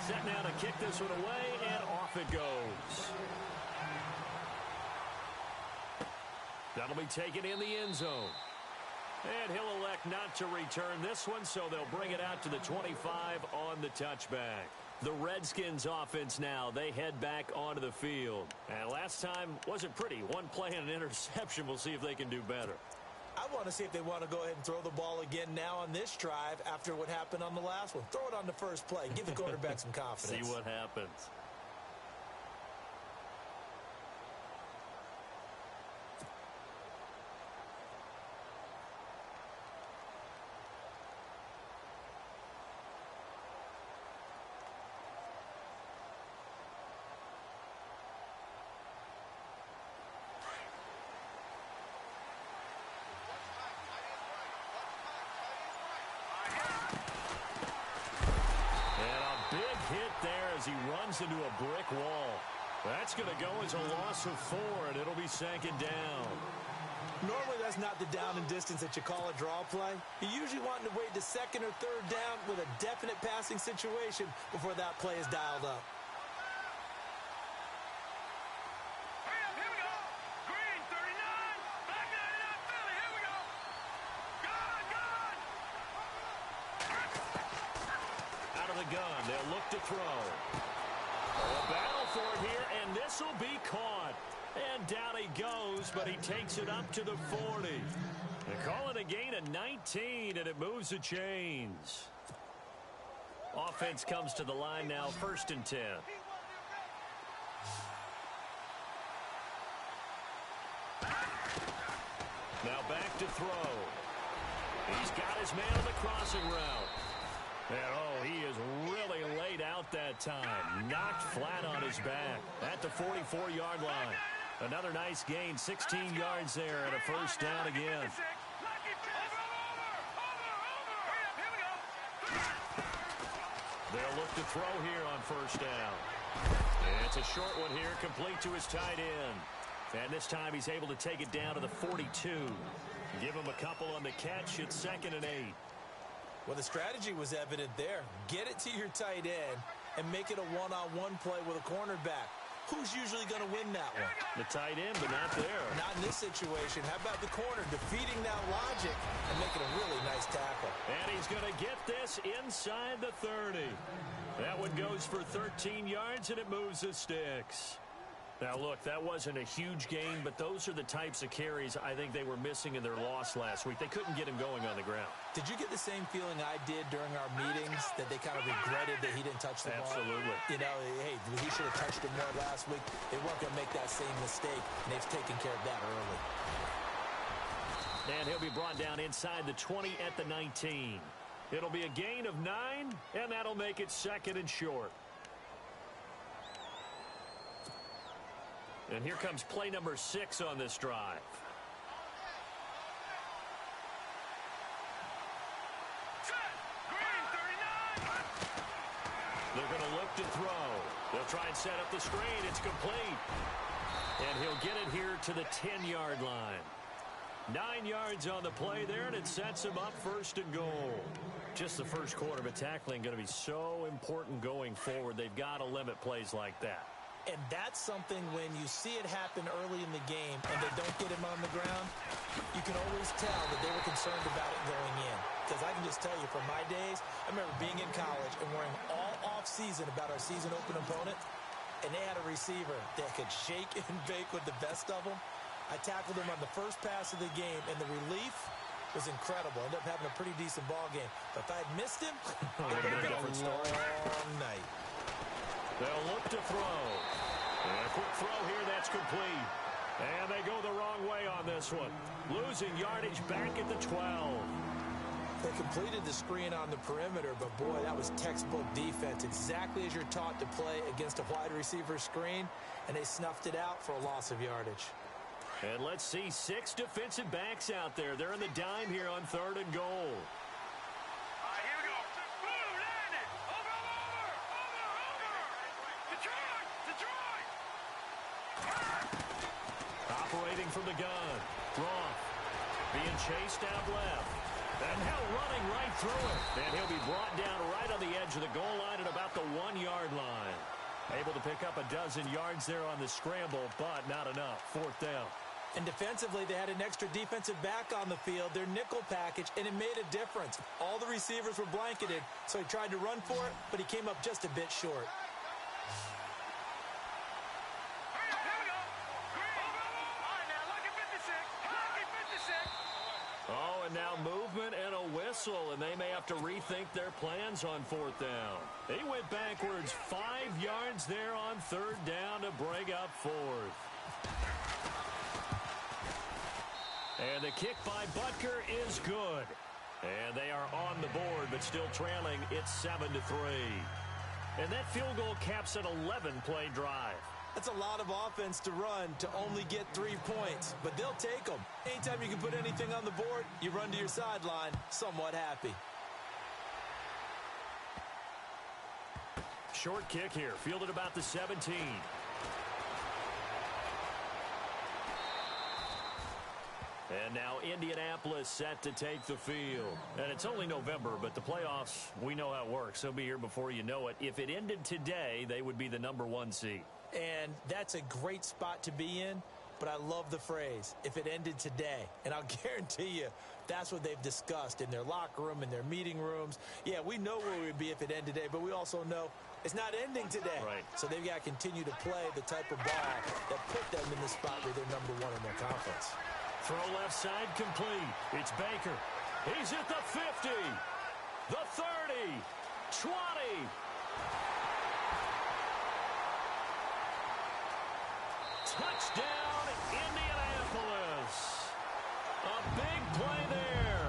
Set now to kick this one away, and off it goes. That'll be taken in the end zone. And he'll elect not to return this one, so they'll bring it out to the 25 on the touchback. The Redskins offense now, they head back onto the field. And last time wasn't pretty. One play and an interception. We'll see if they can do better. I want to see if they want to go ahead and throw the ball again now on this drive after what happened on the last one. Throw it on the first play. Give the quarterback some confidence. See what happens. He runs into a brick wall. That's going to go as a loss of 4, and it'll be second down. Normally, that's not the down and distance that you call a draw play. You're usually wanting to wait to second or third down with a definite passing situation before that play is dialed up. Gun. They'll look to throw. A battle for it here, and this will be caught. And down he goes, but he takes it up to the 40. They call it a gain of 19, and it moves the chains. Offense comes to the line now, 1st and 10. Now back to throw. He's got his man on the crossing route. And, oh, he is really laid out that time. Knocked flat on his back at the 44-yard line. Another nice gain, 16 yards there, and a first down again. They'll look to throw here on first down. And it's a short one here, complete to his tight end. And this time he's able to take it down to the 42. Give him a couple on the catch. It's 2nd and 8. Well, the strategy was evident there. Get it to your tight end and make it a one-on-one play with a cornerback. Who's usually going to win that one? The tight end, but not there. Not in this situation. How about the corner defeating that logic and making a really nice tackle? And he's going to get this inside the 30. That one goes for 13 yards, and it moves the sticks. Now, look, that wasn't a huge gain, but those are the types of carries I think they were missing in their loss last week. They couldn't get him going on the ground. Did you get the same feeling I did during our meetings, that they kind of regretted that he didn't touch the ball? Absolutely. You know, hey, he should have touched it more last week. They weren't going to make that same mistake, and they've taken care of that early. And he'll be brought down inside the 20 at the 19. It'll be a gain of 9, and that'll make it 2nd and short. And here comes play number 6 on this drive. They're going to look to throw. They'll try and set up the screen. It's complete. And he'll get it here to the 10-yard line. 9 yards on the play there, and it sets him up 1st and goal. Just the first quarter, but tackling going to be so important going forward. They've got to limit plays like that. And that's something when you see it happen early in the game and they don't get him on the ground, you can always tell that they were concerned about it going in. Because I can just tell you from my days, I remember being in college and worrying all off-season about our season open opponent, and they had a receiver that could shake and bake with the best of them. I tackled him on the first pass of the game, and the relief was incredible. Ended up having a pretty decent ball game. But if I had missed him, it would have been a long night. They'll look to throw. And a quick throw here, that's complete. And they go the wrong way on this one. Losing yardage back at the 12. They completed the screen on the perimeter, but boy, that was textbook defense. Exactly as you're taught to play against a wide receiver screen, and they snuffed it out for a loss of yardage. And let's see, 6 defensive backs out there. They're in the dime here on 3rd and goal. Operating from the gun. Roth being chased out left. And now running right through it. And he'll be brought down right on the edge of the goal line at about the 1-yard pick up a dozen yards there on the scramble, but not enough. Fourth down. And defensively, they had an extra defensive back on the field, their nickel package, and it made a difference. All the receivers were blanketed, so he tried to run for it, but he came up just a bit short. Oh, and now movement and a whistle, and they may have to rethink their plans on fourth down. He went backwards 5 yards there on third down to bring up fourth. And the kick by Butker is good. And they are on the board, but still trailing. It's 7-3. And that field goal caps an 11-play drive. That's a lot of offense to run to only get 3 points, but they'll take them. Anytime you can put anything on the board, you run to your sideline somewhat happy. Short kick here, fielded about the 17. And now Indianapolis set to take the field. And it's only November, but the playoffs, we know how it works. They'll be here before you know it. If it ended today, they would be the #1 seed. And that's a great spot to be in, but I love the phrase, if it ended today. And I'll guarantee you, that's what they've discussed in their locker room, in their meeting rooms. Yeah, we know where we'd be if it ended today, but we also know it's not ending today. Right. So they've got to continue to play the type of ball that put them in the spot where they're #1 in their conference. Throw left side complete. It's Baker. He's at the 50, the 30, 20. Touchdown, Indianapolis. A big play there.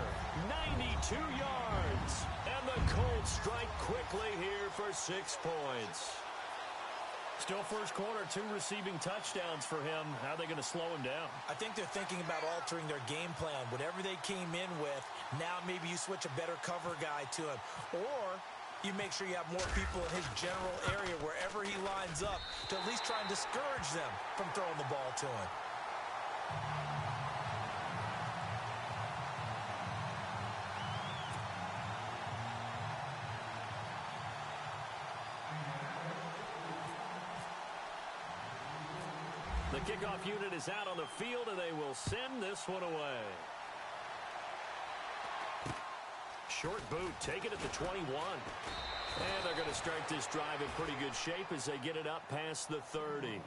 92 yards. And the Colts strike quickly here for 6 points. Still first quarter, 2 receiving touchdowns for him. How are they going to slow him down? I think they're thinking about altering their game plan. Whatever they came in with, now maybe you switch a better cover guy to him. Or you make sure you have more people in his general area wherever he lines up to at least try and discourage them from throwing the ball to him. The kickoff unit is out on the field, and they will send this one away. Short boot, take it at the 21. And they're going to start this drive in pretty good shape as they get it up past the 30.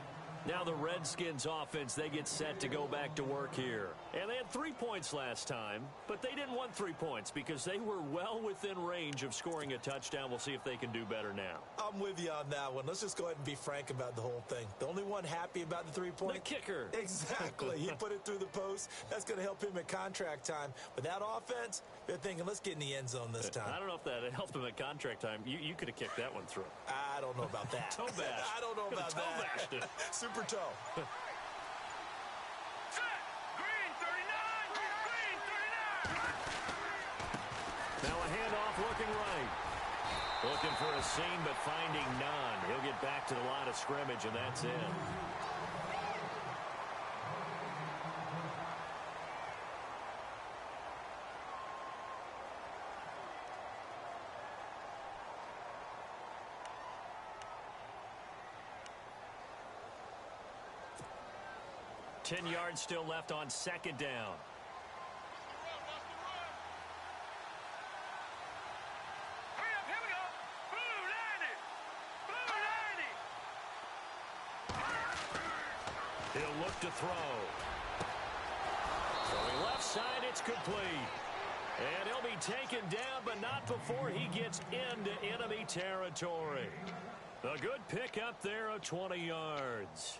Now the Redskins offense, they get set to go back to work here. And they had 3 points last time, but they didn't want 3 points because they were well within range of scoring a touchdown. We'll see if they can do better now. I'm with you on that one. Let's just go ahead and be frank about the whole thing. The only one happy about the 3-point? The kicker. Exactly. He put it through the post. That's going to help him at contract time. But that offense, they're thinking, let's get in the end zone this time. I don't know if that helped him at contract time. You could have kicked that one through. I don't know about that. Toe bash. I don't know about toe that. Bashed it. Super toe. Now a handoff looking right. Looking for a seam, but finding none. He'll get back to the line of scrimmage, and that's it. Ten yards still left on second down. He'll look to throw. Throwing left side, it's complete. And he'll be taken down, but not before he gets into enemy territory. A good pickup there of 20 yards.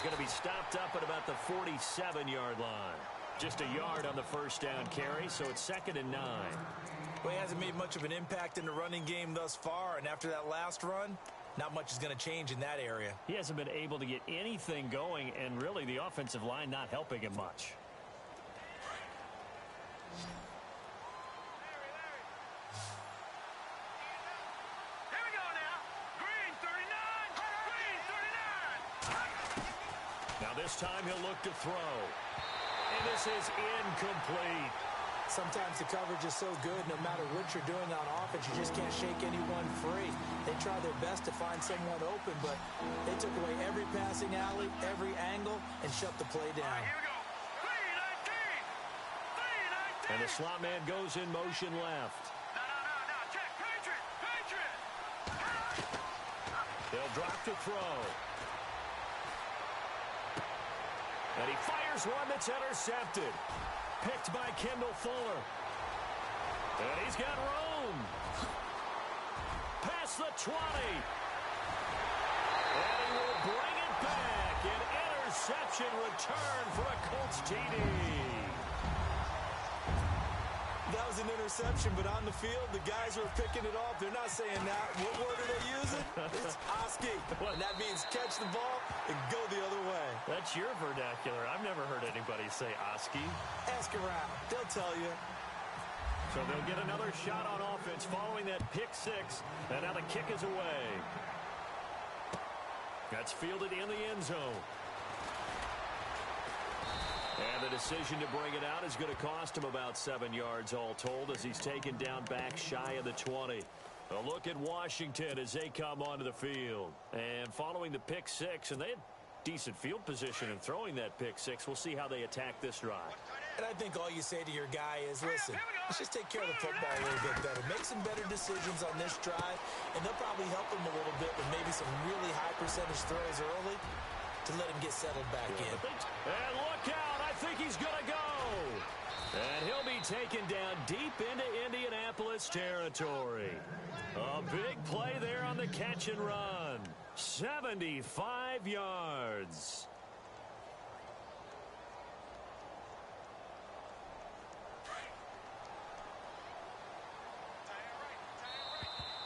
Going to be stopped up at about the 47-yard line. Just a yard on the first down carry, so it's 2nd and 9. Well, he hasn't made much of an impact in the running game thus far, and after that last run, not much is going to change in that area. He hasn't been able to get anything going, and really the offensive line not helping him much. This time he'll look to throw. And this is incomplete. Sometimes the coverage is so good, no matter what you're doing on offense, you just can't shake anyone free. They try their best to find someone open, but they took away every passing alley, every angle, and shut the play down. Here we go. 3-19. And the slot man goes in motion left. No. Check. Patriot. They'll drop to throw. And he fires one that's intercepted. Picked by Kendall Fuller. And he's got room. Past the 20. And he will bring it back. An interception return for a Colts TD. That was an interception, but on the field, the guys who are picking it off, they're not saying that. What word are they using? It's Oski. And that means catch the ball and go the other way. That's your vernacular. I've never heard anybody say Oski. Ask around. They'll tell you. So they'll get another shot on offense following that pick six. And now the kick is away. That's fielded in the end zone. And the decision to bring it out is going to cost him about 7 yards all told as he's taken down back shy of the 20. A look at Washington as they come onto the field. And following the pick six, and they had decent field position in throwing that pick six. We'll see how they attack this drive. And I think all you say to your guy is, listen, let's just take care of the football a little bit better. Make some better decisions on this drive, and they'll probably help him a little bit with maybe some really high percentage throws early to let him get settled back in. And look out. I think he's going to go. And he'll be taken down deep into Indianapolis territory. A big play there on the catch and run. 75 yards.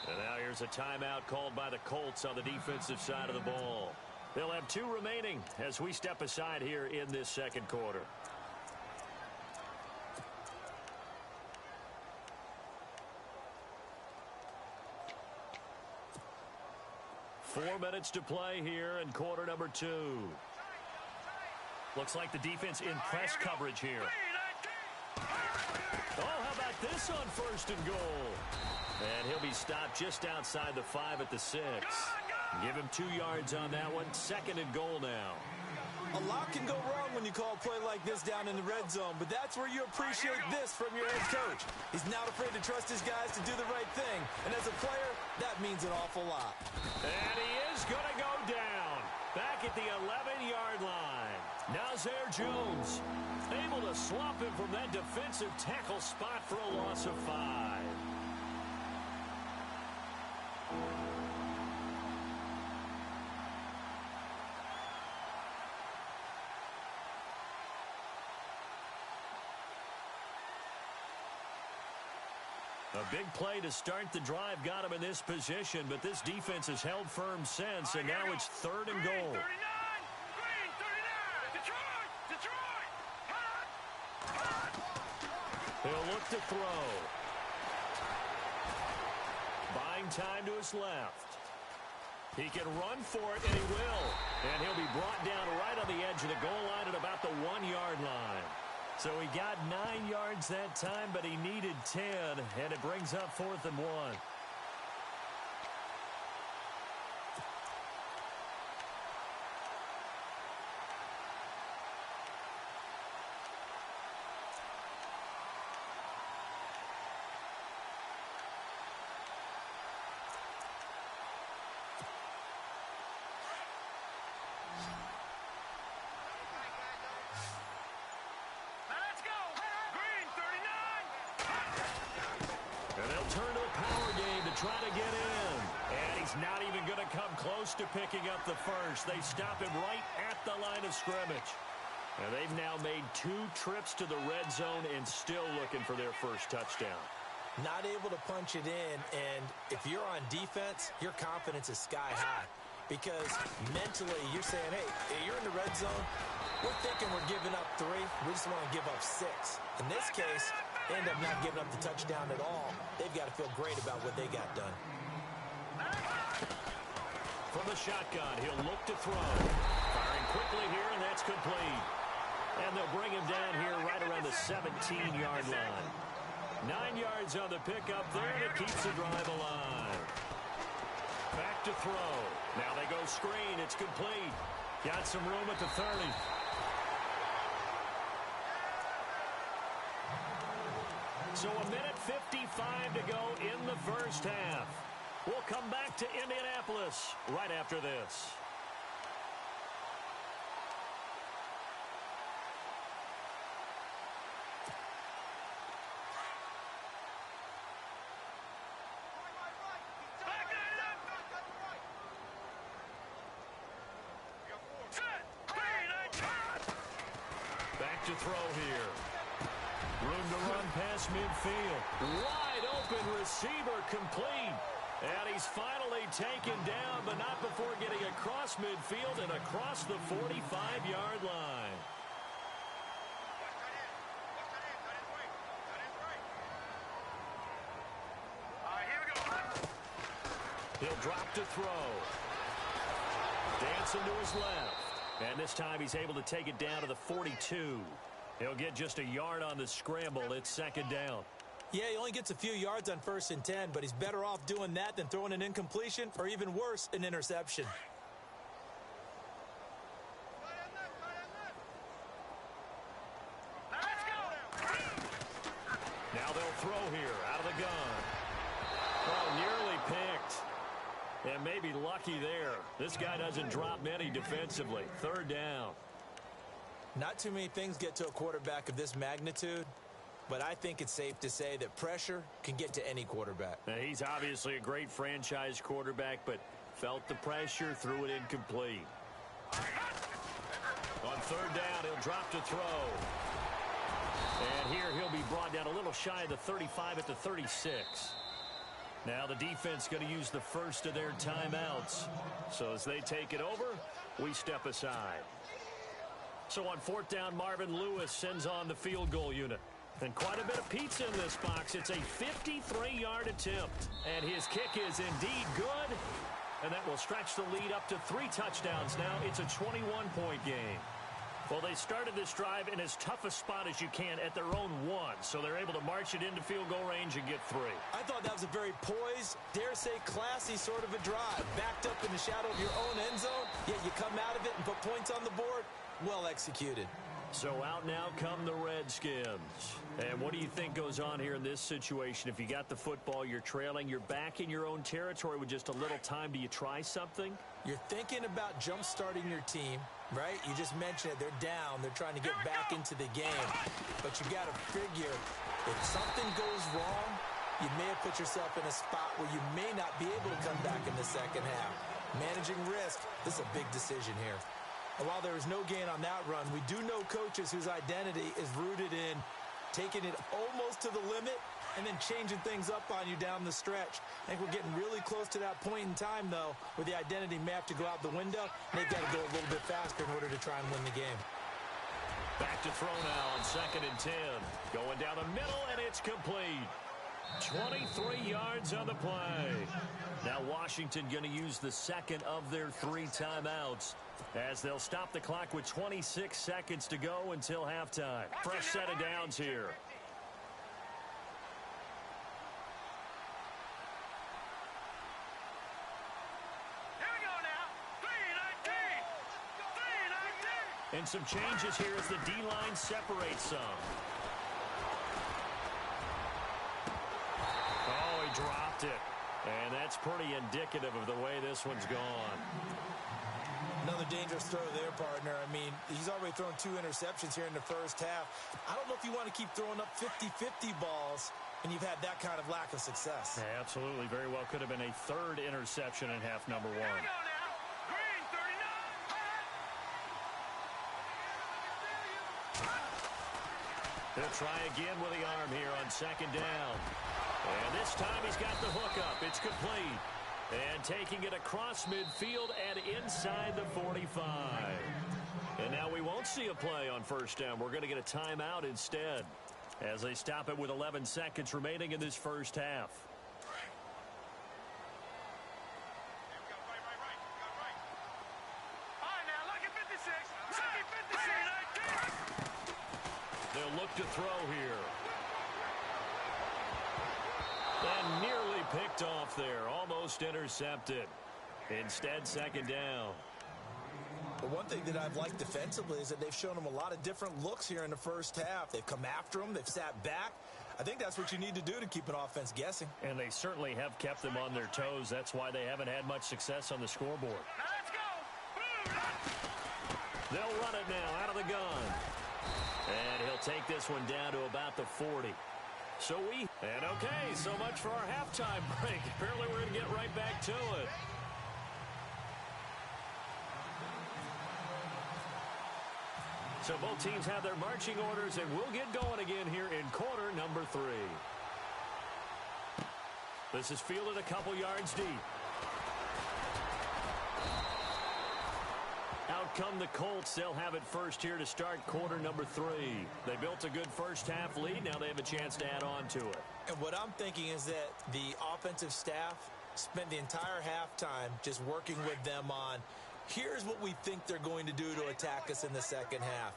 And now here's a timeout called by the Colts on the defensive side of the ball. They'll have 2 remaining as we step aside here in this second quarter. Four minutes to play here in quarter number 2. Looks like the defense in press coverage here. Oh, how about this on first and goal? And he'll be stopped just outside the 5 at the 6. Give him 2 yards on that one. Second and goal now. A lot can go wrong when you call a play like this down in the red zone, but that's where you appreciate this from your head coach. He's not afraid to trust his guys to do the right thing, and as a player, that means an awful lot. And he is going to go down. Back at the 11-yard line. Now Zaire Jones able to slump him from that defensive tackle spot for a loss of 5. A big play to start the drive got him in this position, but this defense has held firm since, and now it's third and goal. He'll look to throw. Buying time to his left. He can run for it, and he will. And he'll be brought down right on the edge of the goal line at about the 1-yard line. So he got 9 yards that time, but he needed 10, and it brings up 4th and 1. Turn to the power game to try to get in. And he's not even going to come close to picking up the first. They stop him right at the line of scrimmage. And they've now made 2 trips to the red zone and still looking for their first touchdown. Not able to punch it in, and if you're on defense, your confidence is sky high. Because mentally, you're saying, hey, you're in the red zone. We're thinking we're giving up 3. We just want to give up 6. In this case, they end up not giving up the touchdown at all. They've got to feel great about what they got done. From the shotgun, he'll look to throw. Firing quickly here, and that's complete. And they'll bring him down here right around the 17-yard line. 9 yards on the pickup there, and it keeps the drive alive. Back to throw. Now they go screen. It's complete. Got some room at the 30. So a minute 55 to go in the first half. We'll come back to Indianapolis right after this. Back to throw here. Room to run past midfield. Wide open receiver complete. And he's finally taken down, but not before getting across midfield and across the 45-yard line. He'll drop to throw. Dancing to his left. And this time he's able to take it down to the 42. He'll get just a yard on the scramble. It's second down. Yeah, he only gets a few yards on 1st and 10, but he's better off doing that than throwing an incompletion or even worse, an interception. Now they'll throw here out of the gun. Oh, nearly picked. And maybe lucky there. This guy doesn't drop many defensively. 3rd down. Not too many things get to a quarterback of this magnitude, but I think it's safe to say that pressure can get to any quarterback. Now, he's obviously a great franchise quarterback, but felt the pressure, threw it incomplete. On 3rd down, he'll drop to throw. And here he'll be brought down a little shy of the 35 at the 36. Now the defense going to use the first of their timeouts. So as they take it over, we step aside. So on 4th down, Marvin Lewis sends on the field goal unit. And quite a bit of pizza in this box. It's a 53-yard attempt. And his kick is indeed good. And that will stretch the lead up to 3 touchdowns now. It's a 21-point game. Well, they started this drive in as tough a spot as you can at their own 1. So they're able to march it into field goal range and get 3. I thought that was a very poised, dare say classy sort of a drive. Backed up in the shadow of your own end zone, yet you come out of it and put points on the board. Well executed. So out now come the Redskins. And what do you think goes on here in this situation? If you got the football, you're trailing, you're back in your own territory with just a little time. Do you try something? You're thinking about jump-starting your team, right? You just mentioned it. They're down. They're trying to get back into the game. But you got to figure if something goes wrong, you may have put yourself in a spot where you may not be able to come back in the second half. Managing risk, this is a big decision here. And while there is no gain on that run, we do know coaches whose identity is rooted in taking it almost to the limit and then changing things up on you down the stretch. I think we're getting really close to that point in time, though, where the identity may have to go out the window, and they've got to go a little bit faster in order to try and win the game. Back to throw now on 2nd and 10. Going down the middle, and it's complete. 23 yards on the play. Now Washington going to use the second of their 3 timeouts as they'll stop the clock with 26 seconds to go until halftime. Fresh set of downs here. And some changes here as the D-line separates some. Oh, he dropped it. And that's pretty indicative of the way this one's gone. Another dangerous throw there, partner. I mean, he's already thrown 2 interceptions here in the first half. I don't know if you want to keep throwing up 50-50 balls when you've had that kind of lack of success. Yeah, absolutely. Very well could have been a 3rd interception in half number 1. They'll try again with the arm here on 2nd down. And this time he's got the hookup. It's complete. And taking it across midfield and inside the 45. And now we won't see a play on first down. We're going to get a timeout instead as they stop it with 11 seconds remaining in this first half. They'll look to throw here. And nearly picked off there. Almost intercepted. Instead, second down. The one thing that I've liked defensively is that they've shown them a lot of different looks here in the first half. They've come after them. They've sat back. I think that's what you need to do to keep an offense guessing. And they certainly have kept them on their toes. That's why they haven't had much success on the scoreboard. Let's go. They'll run it now out of the gun. And he'll take this one down to about the 40. And okay, so much for our halftime break. Apparently we're going to get right back to it. So both teams have their marching orders, and we'll get going again here in quarter number 3. This is fielded a couple yards deep. Out come the Colts. They'll have it first here to start quarter number 3. They built a good first half lead. Now they have a chance to add on to it. And what I'm thinking is that the offensive staff spent the entire halftime just working with them on, here's what we think they're going to do to attack us in the second half.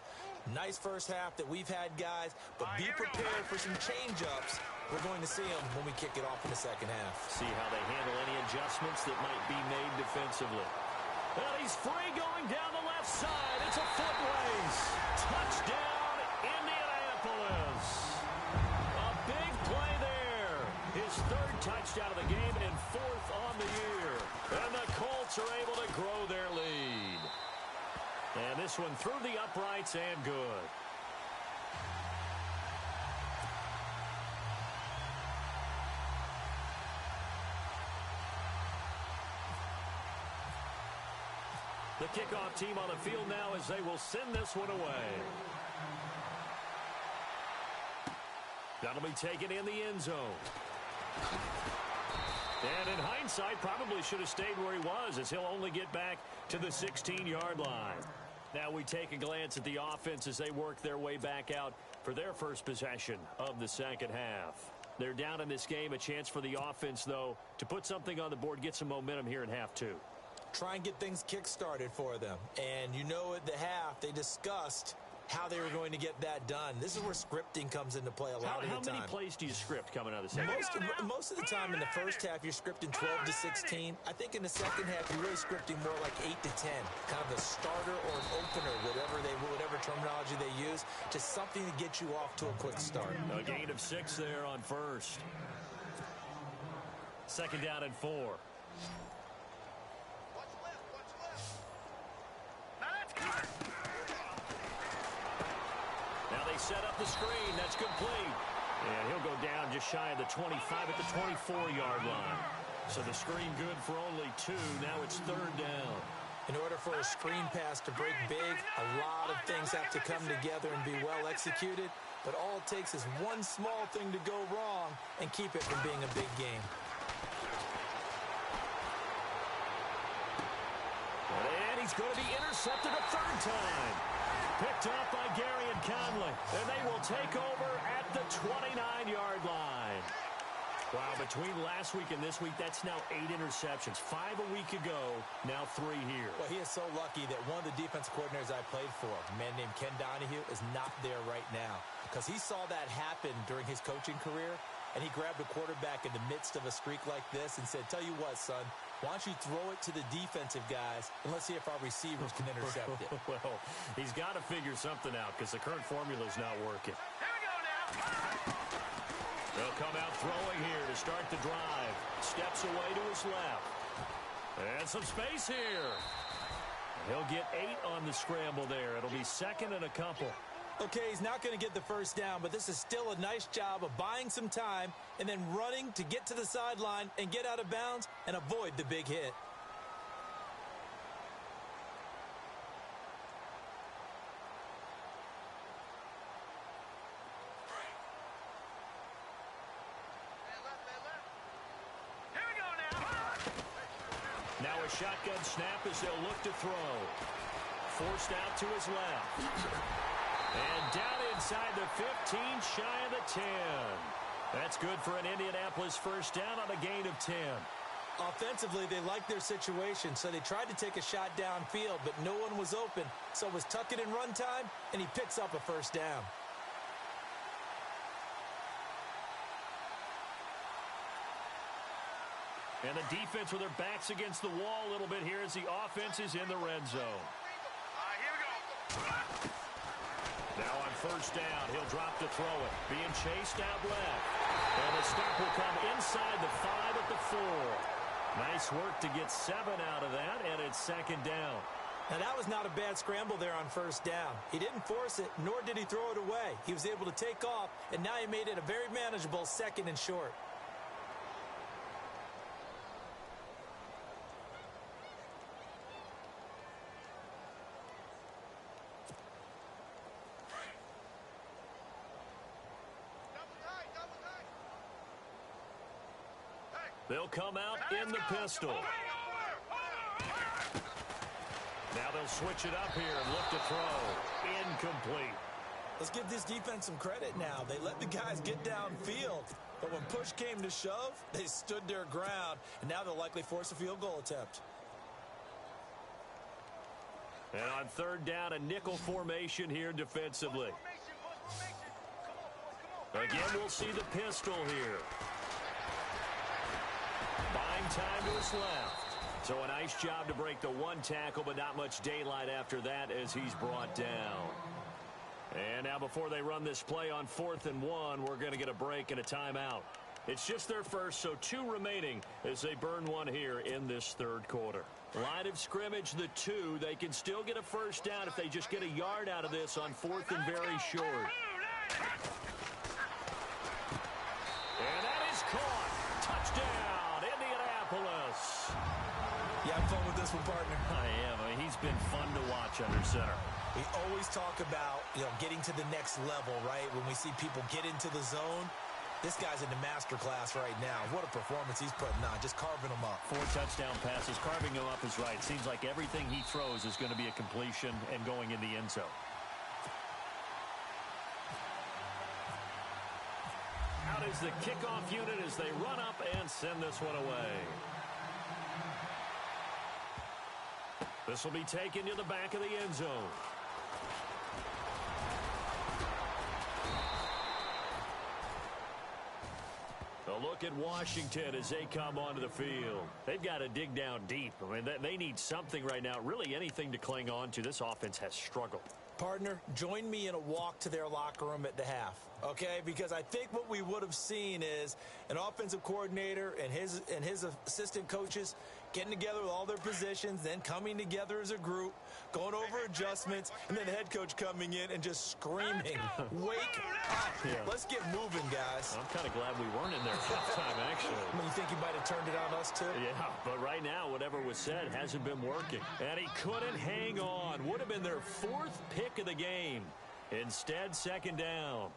Nice first half that we've had, guys, but be prepared for some change-ups. We're going to see them when we kick it off in the second half. See how they handle any adjustments that might be made defensively. Well, he's free going down the left side. It's a foot race. Touchdown, Indianapolis. A big play there. His third touchdown of the game and 4th on the year. And the Colts are able to grow their lead. And this one through the uprights and good. The kickoff team on the field now as they will send this one away. That'll be taken in the end zone. And in hindsight, probably should have stayed where he was, as he'll only get back to the 16-yard line. Now we take a glance at the offense as they work their way back out for their first possession of the second half. They're down in this game. A chance for the offense, though, to put something on the board, get some momentum here in half 2. Try and get things kick-started for them. And you know at the half, they discussed how they were going to get that done. This is where scripting comes into play a lot of the time. How many plays do you script coming out of the second half? Most of the time in the first half, you're scripting 12 to 16. I think in the second half, you're really scripting more like 8 to 10. Kind of a starter or an opener, whatever terminology they use. Just something to get you off to a quick start. A gain of 6 there on first. Second down and 4. Now they set up the screen. That's complete. And he'll go down just shy of the 25 at the 24-yard line. So the screen good for only 2. Now it's third down. In order for a screen pass to break big, a lot of things have to come together and be well executed. But all it takes is one small thing to go wrong and keep it from being a big game. And he's going to be intercepted a third time. Picked up by Gary and Conley. And they will take over at the 29-yard line. Wow, between last week and this week, that's now 8 interceptions. 5 a week ago, now 3 here. Well, he is so lucky that one of the defense coordinators I played for, a man named Ken Donahue, is not there right now. Because he saw that happen during his coaching career, and he grabbed a quarterback in the midst of a streak like this and said, tell you what, son, why don't you throw it to the defensive guys, and let's see if our receivers can intercept it. Well, he's got to figure something out because the current formula is not working. Here we go now. They'll come out throwing here to start the drive. Steps away to his left. And some space here. He'll get 8 on the scramble there. It'll be second and a couple. Okay, he's not going to get the first down, but this is still a nice job of buying some time and then running to get to the sideline and get out of bounds and avoid the big hit. shotgun snap as they'll look to throw. Forced out to his left. And down inside the 15, shy of the 10. That's good for an Indianapolis first down on a gain of 10. Offensively, they liked their situation, so they tried to take a shot downfield, but no one was open. So it was tuck it in run time, and he picks up a first down. And the defense with their backs against the wall a little bit here as the offense is in the red zone. Here we go. Now on first down, he'll drop to throw it. Being chased out left. And the stop will come inside the 5 at the 4. Nice work to get 7 out of that, and it's second down. Now, that was not a bad scramble there on first down. He didn't force it, nor did he throw it away. He was able to take off, and now he made it a very manageable second and short. They'll come out in the pistol. Now they'll switch it up here and look to throw. Incomplete. Let's give this defense some credit now. They let the guys get downfield. But when push came to shove, they stood their ground. And now they'll likely force a field goal attempt. And on third down, a nickel formation here defensively. Again, we'll see the pistol here. Buying time to his left. So a nice job to break the one tackle, but not much daylight after that as he's brought down. And now before they run this play on 4th and 1, we're going to get a break and a timeout. It's just their first, so 2 remaining as they burn one here in this third quarter. Line of scrimmage, the 2. They can still get a first down if they just get a yard out of this on 4th and very short. And that is caught. Touchdown, Indianapolis. You having fun with this one, partner? I am. I mean, he's been fun to watch under center. We always talk about, getting to the next level, right? When we see people get into the zone, this guy's in the master class right now. What a performance he's putting on, just carving them up. 4 touchdown passes. Carving them up is right. Seems like everything he throws is going to be a completion and going in the end zone. Out is the kickoff unit as they run up and send this one away. This will be taken to the back of the end zone. A look at Washington as they come onto the field. They've got to dig down deep. I mean, they need something right now, really anything to cling on to. This offense has struggled. Partner, join me in a walk to their locker room at the half, okay? Because I think what we would have seen is an offensive coordinator and his assistant coaches getting together with all their positions, then coming together as a group, going over adjustments, and then the head coach coming in and just screaming, wake up. Yeah. Let's get moving, guys. I'm kind of glad we weren't in there halftime, actually. I mean, you think he might have turned it on us, too? Yeah, but right now, whatever was said hasn't been working. And he couldn't hang on. Would have been their 4th pick of the game. Instead, second down.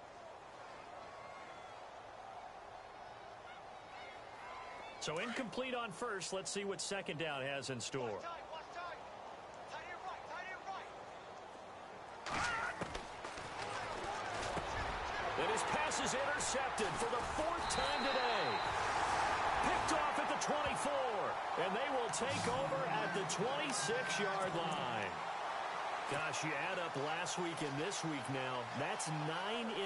So incomplete on first. Let's see what second down has in store. And his pass is intercepted for the 4th time today. Picked off at the 24. And they will take over at the 26-yard line. Gosh, you add up last week and this week now. That's 9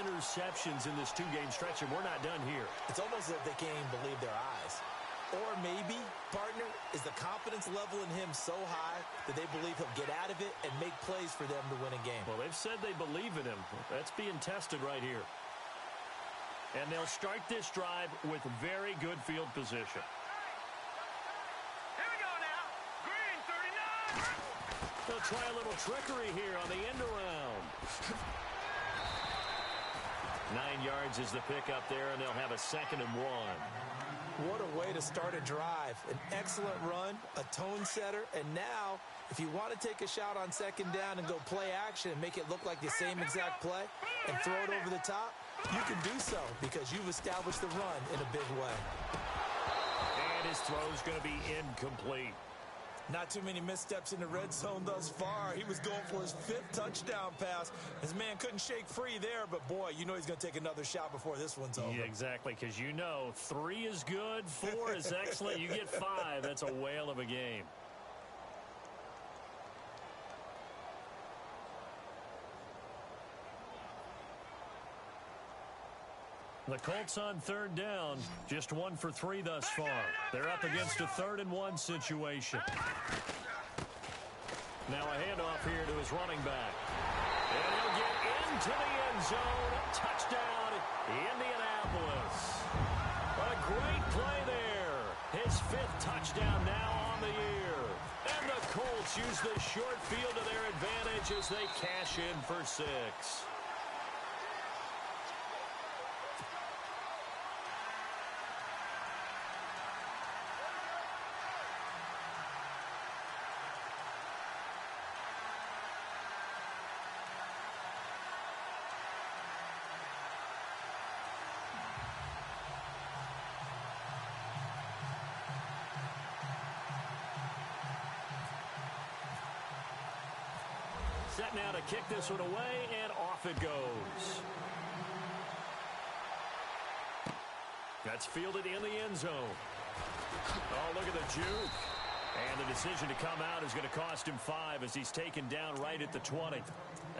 interceptions in this 2-game stretch, and we're not done here. It's almost as if they can't even believe their eyes. Or maybe, partner, is the confidence level in him so high that they believe he'll get out of it and make plays for them to win a game. Well, they've said they believe in him. That's being tested right here. And they'll start this drive with very good field position. Here we go now. Green 39. They'll try a little trickery here on the end around. 9 yards is the pickup there, and they'll have a 2nd and 1. What a way to start a drive. An excellent run, a tone setter, and now, if you want to take a shot on second down and go play action and make it look like the same exact play and throw it over the top, you can do so because you've established the run in a big way. And his throw is going to be incomplete. Not too many missteps in the red zone thus far. He was going for his 5th touchdown pass. His man couldn't shake free there, but boy, you know he's going to take another shot before this one's over. Yeah, exactly, because you know 3 is good, 4 is excellent. You get 5. That's a whale of a game. The Colts on 3rd down, just 1 for 3 thus far. They're up against a 3rd and 1 situation. Now a handoff here to his running back. And he'll get into the end zone. Touchdown, Indianapolis. A great play there. His 5th touchdown now on the year. And the Colts use the short field to their advantage as they cash in for 6. Set now to kick this one away, and off it goes. That's fielded in the end zone. Oh, look at the juke. And the decision to come out is going to cost him 5 as he's taken down right at the 20.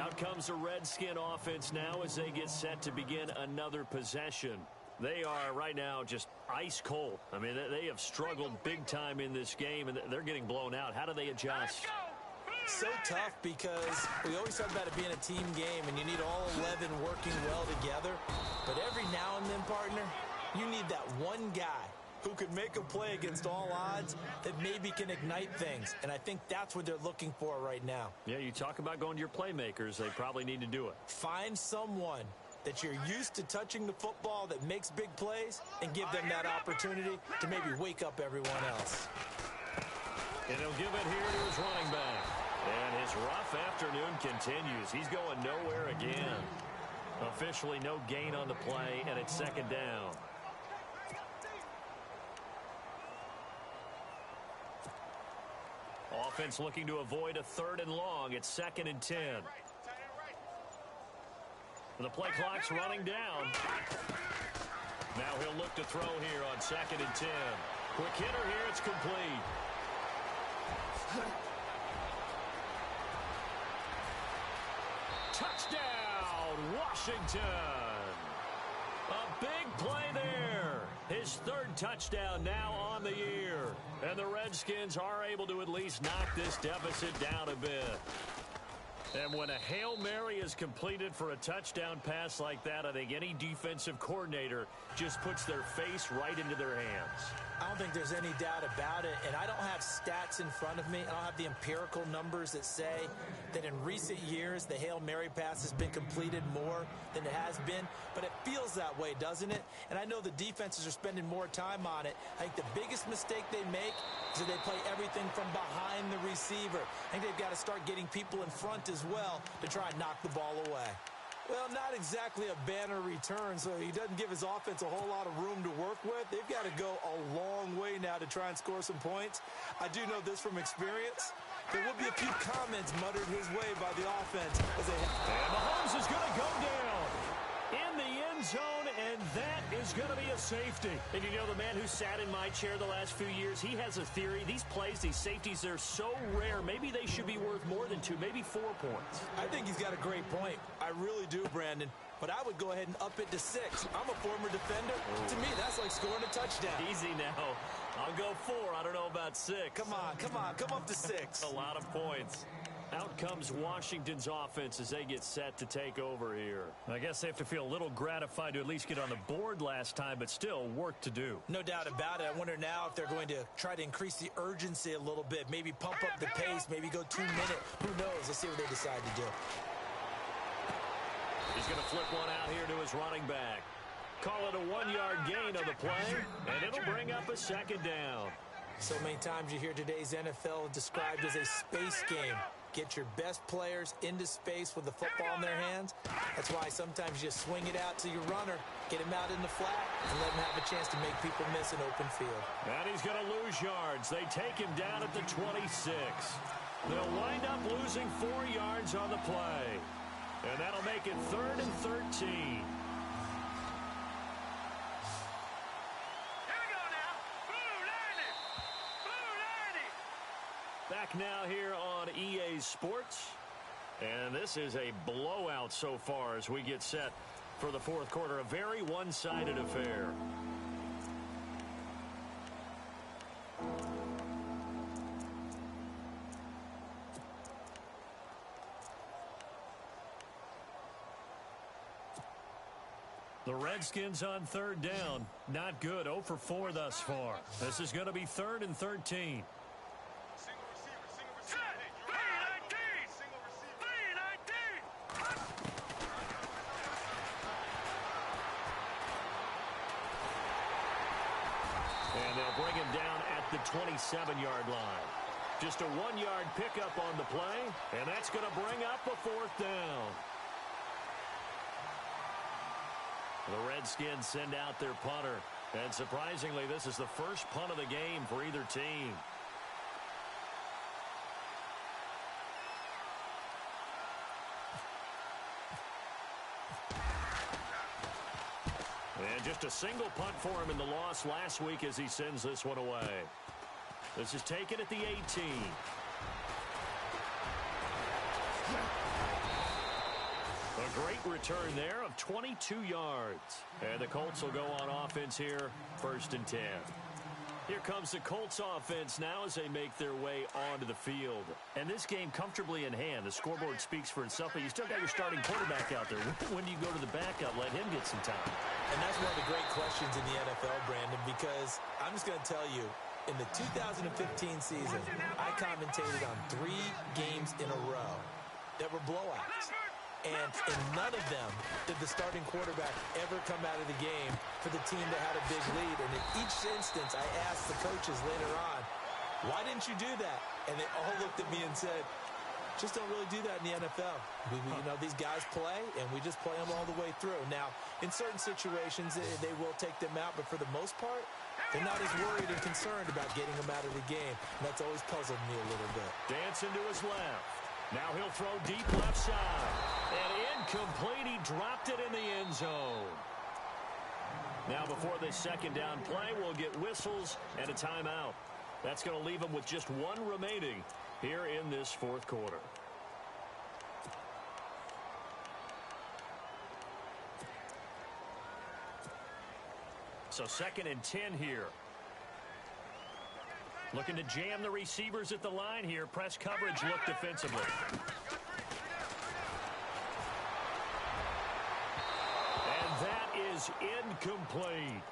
Out comes the Redskin offense now as they get set to begin another possession. They are right now just ice cold. I mean, they have struggled big time in this game, and they're getting blown out. How do they adjust? So tough because we always talk about it being a team game and you need all 11 working well together. But every now and then, partner, you need that one guy who can make a play against all odds that maybe can ignite things. And I think that's what they're looking for right now. Yeah, you talk about going to your playmakers. They probably need to do it. Find someone that you're used to touching the football that makes big plays and give them that opportunity to maybe wake up everyone else. And he'll give it here to his running back. And his rough afternoon continues. He's going nowhere again. Officially no gain on the play, and it's 2nd down. Offense looking to avoid a 3rd and long. It's 2nd and 10. The play clock's running down. Now he'll look to throw here on 2nd and 10. Quick hitter here. It's complete. Touchdown, Washington. A big play there. His 3rd touchdown now on the year. And the Redskins are able to at least knock this deficit down a bit. And when a Hail Mary is completed for a touchdown pass like that, I think any defensive coordinator just puts their face right into their hands. I don't think there's any doubt about it, and I don't have stats in front of me. I don't have the empirical numbers that say that in recent years the Hail Mary pass has been completed more than it has been, but it feels that way, doesn't it? And I know the defenses are spending more time on it. I think the biggest mistake they make is that they play everything from behind the receiver. I think they've got to start getting people in front as well to try and knock the ball away. Well, not exactly a banner return, so he doesn't give his offense a whole lot of room to work with. They've got to go a long way now to try and score some points. I do know this from experience. There will be a few comments muttered his way by the offense. And Mahomes is going to go down in the end zone, and that is going to be a safety. And you know, the man who sat in my chair the last few years, he has a theory. These plays, these safeties, they're so rare. Maybe they should be worth more than 2, maybe 4 points. I think he's got a great point. I really do, Brandon. But I would go ahead and up it to 6. I'm a former defender. To me, that's like scoring a touchdown. Easy now. I'll go 4. I don't know about 6. Come on. Come up to 6. A lot of points. Out comes Washington's offense as they get set to take over here. I guess they have to feel a little gratified to at least get on the board last time, but still work to do. No doubt about it. I wonder now if they're going to try to increase the urgency a little bit, maybe pump up the pace, maybe go 2 minute. Who knows? Let's see what they decide to do. He's going to flip one out here to his running back. Call it a 1-yard gain on the play, and it'll bring up a 2nd down. So many times you hear today's NFL described as a space game. get your best players into space with the football in their hands. That's why sometimes you swing it out to your runner, get him out in the flat, and let him have a chance to make people miss an open field. And he's going to lose yards. They take him down at the 26. They'll wind up losing 4 yards on the play. And that'll make it 3rd and 13. Back now here on EA Sports. And this is a blowout so far as we get set for the fourth quarter. A very one-sided affair. The Redskins on 3rd down. Not good. 0 for 4 thus far. This is going to be 3rd and 13. And they'll bring him down at the 27-yard line. Just a 1-yard pickup on the play, and that's going to bring up a 4th down. The Redskins send out their punter, and surprisingly, this is the first punt of the game for either team. And just a single punt for him in the loss last week as he sends this one away. This is taken at the 18. A great return there of 22 yards. And the Colts will go on offense here, 1st and 10. Here comes the Colts offense now as they make their way onto the field. And this game comfortably in hand. The scoreboard speaks for itself, but you still got your starting quarterback out there. When do you go to the backup? Let him get some time. And that's one of the great questions in the NFL, Brandon, because I'm just going to tell you, in the 2015 season, I commentated on 3 games in a row that were blowouts. And in none of them did the starting quarterback ever come out of the game for the team that had a big lead. And in each instance, I asked the coaches later on, why didn't you do that? And they all looked at me and said, just don't really do that in the NFL. You know, these guys play, and we just play them all the way through. Now, in certain situations, they will take them out, but for the most part, they're not as worried and concerned about getting them out of the game. And that's always puzzled me a little bit. Dancing to his left. Now he'll throw deep left side. And incomplete. He dropped it in the end zone. Now before this 2nd down play, we'll get whistles and a timeout. That's going to leave him with just 1 remaining here in this 4th quarter. So 2nd and 10 here. Looking to jam the receivers at the line here. Press coverage look defensively. And that is incomplete.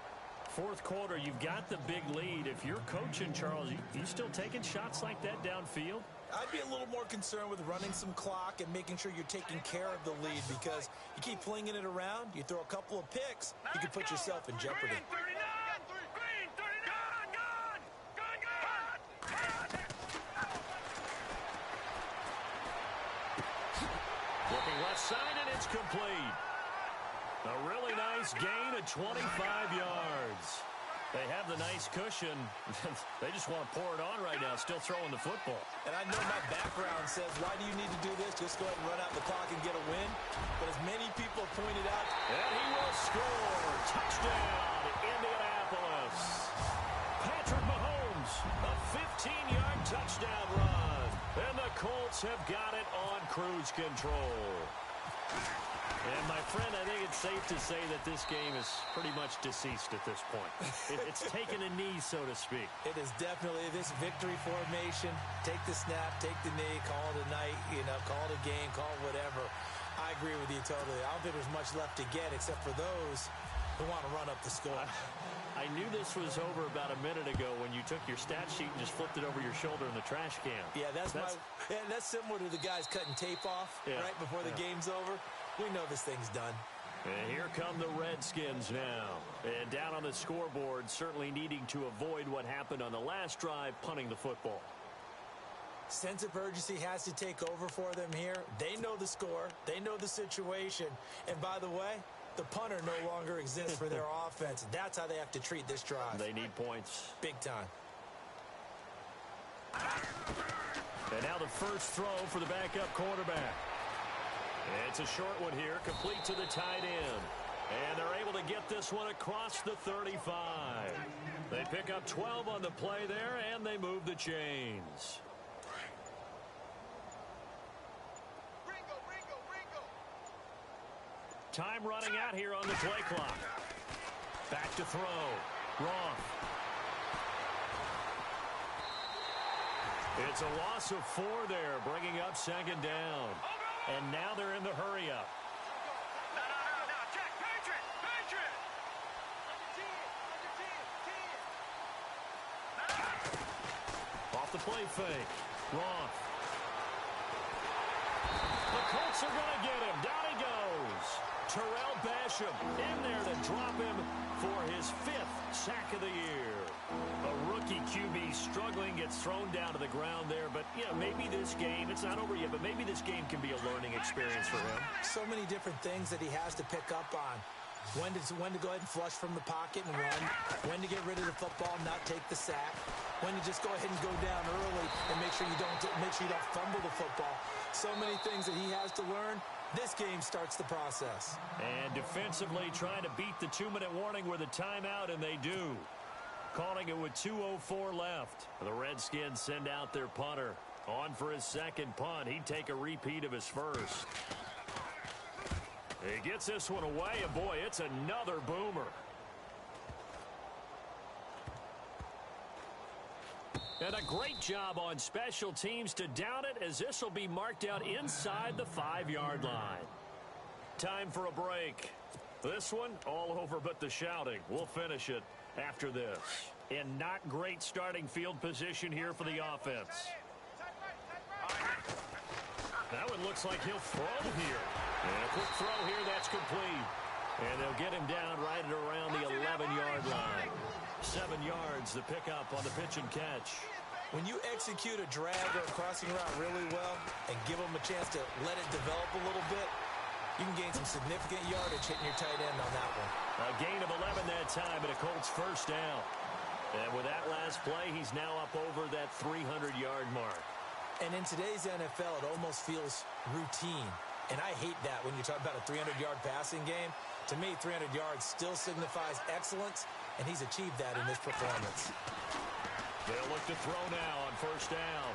4th quarter, you've got the big lead. If you're coaching, Charles, you still taking shots like that downfield? I'd be a little more concerned with running some clock and making sure you're taking care of the lead, because you keep flinging it around, you throw a couple of picks, you can put yourself in jeopardy. Looking left side, and it's complete. A really nice gain of 25 yards. They have the nice cushion. They just want to pour it on right now, still throwing the football. And I know my background says, why do you need to do this? Just go ahead and run out the clock and get a win. But as many people have pointed out, and he will score. Touchdown, Indianapolis. Patrick Mahomes, a 15-yard touchdown run. And the Colts have got it on cruise control. And, my friend, I think it's safe to say that this game is pretty much deceased at this point. It's taken a knee, so to speak. It is definitely this victory formation. Take the snap, take the knee, call it a night, call it a game, call it whatever. I agree with you totally. I don't think there's much left to get except for those who want to run up the score. I knew this was over about a minute ago when you took your stat sheet and just flipped it over your shoulder in the trash can. Yeah, that's similar to the guys cutting tape off right before the game's over. We know this thing's done. And here come the Redskins now. And down on the scoreboard, certainly needing to avoid what happened on the last drive, punting the football. Sense of urgency has to take over for them here. They know the score. They know the situation. And by the way, the punter no longer exists for their offense. That's how they have to treat this drive. They need points. Big time. And now the first throw for the backup quarterback. It's a short one here, complete to the tight end. And they're able to get this one across the 35. They pick up 12 on the play there, and they move the chains. Time running out here on the play clock. Back to throw. Roth. It's a loss of 4 there, bringing up second down. And now they're in the hurry-up. No, Jack, Patriot! Off the play fake. Roth. The Colts are going to get him. Down he goes. Terrell Basham in there to drop him for his 5th sack of the year. A rookie QB struggling, gets thrown down to the ground there. But, you know, maybe this game, it's not over yet, but maybe this game can be a learning experience for him. So many different things that he has to pick up on. When to go ahead and flush from the pocket and run. When to get rid of the football and not take the sack. When to just go ahead and go down early and make sure you don't fumble the football. So many things that he has to learn. This game starts the process. And defensively trying to beat the 2-minute warning with a timeout, and they do. Calling it with 2:04 left. The Redskins send out their punter. On for his second punt. He'd take a repeat of his first. He gets this one away, and boy, it's another boomer. And a great job on special teams to down it, as this will be marked out inside the 5-yard line. Time for a break. This one all over but the shouting. We'll finish it after this. And not great starting field position here for the offense. That one looks like he'll throw here. And a quick throw here, that's complete. And they'll get him down right at around the 11-yard line. 7 yards to pick up on the pitch and catch. When you execute a drag or a crossing route really well and give them a chance to let it develop a little bit, you can gain some significant yardage hitting your tight end on that one. A gain of 11 that time, and a Colts first down. And with that last play, he's now up over that 300-yard mark. And in today's NFL, it almost feels routine. And I hate that when you talk about a 300-yard passing game. To me, 300 yards still signifies excellence, and he's achieved that in this performance. They'll look to throw now on first down.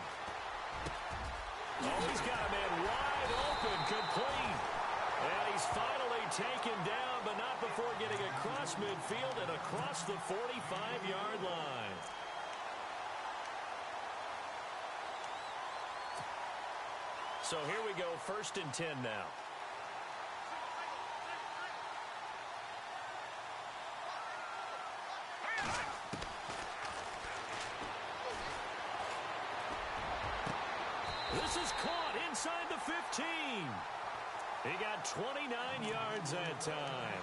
Oh, he's got a man wide open, complete. And he's finally taken down, but not before getting across midfield and across the 45-yard line. So here we go, 1st and 10 now. This is caught inside the 15. He got 29 yards that time.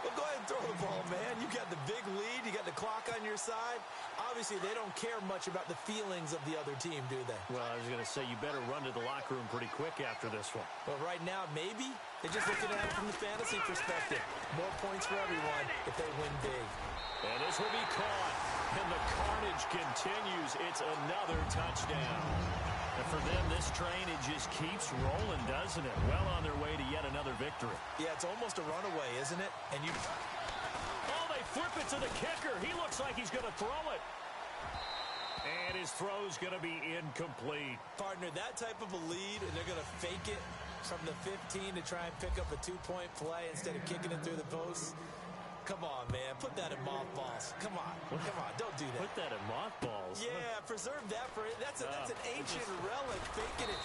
Well, go ahead and throw the ball, man. You got the big lead. You got the clock on your side. Obviously, they don't care much about the feelings of the other team, do they? Well, I was going to say, you better run to the locker room pretty quick after this one. Well, right now, maybe. They're just looking at it from the fantasy perspective. More points for everyone if they win big. And this will be caught. And the carnage continues. It's another touchdown. And for them, this train, it just keeps rolling, doesn't it? Well on their way to yet another victory. Yeah, it's almost a runaway, isn't it? And you... Oh, they flip it to the kicker. He looks like he's going to throw it. And his throw's going to be incomplete. Partner, that type of a lead, and they're going to fake it from the 15 to try and pick up a 2-point play instead of kicking it through the post. Come on, man. Put that in mothballs. Come on. Come on. Don't do that. Put that in mothballs? Yeah, preserve that for it. That's an ancient relic. Faking it.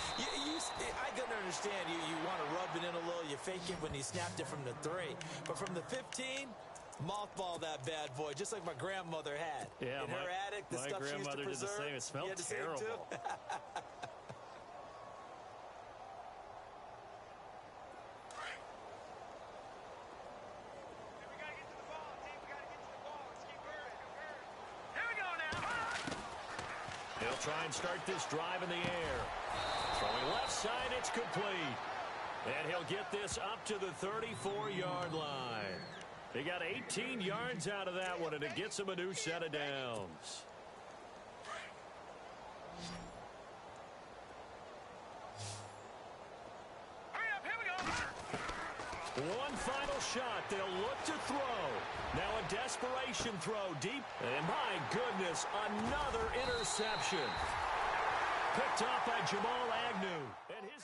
I can understand you want to rub it in a little. You fake it when you snapped it from the 3. But from the 15, mothball that bad boy, just like my grandmother had. Yeah, in her attic, the stuff she used to preserve. My grandmother did the same. It smelled terrible. try and start this drive in the air. Throwing left side, it's complete. And he'll get this up to the 34-yard line. He got 18 yards out of that one, and it gets him a new set of downs. One final shot. They'll look to throw. Now a desperation throw deep. And my goodness, another interception. Picked off by Jamal Agnew. And his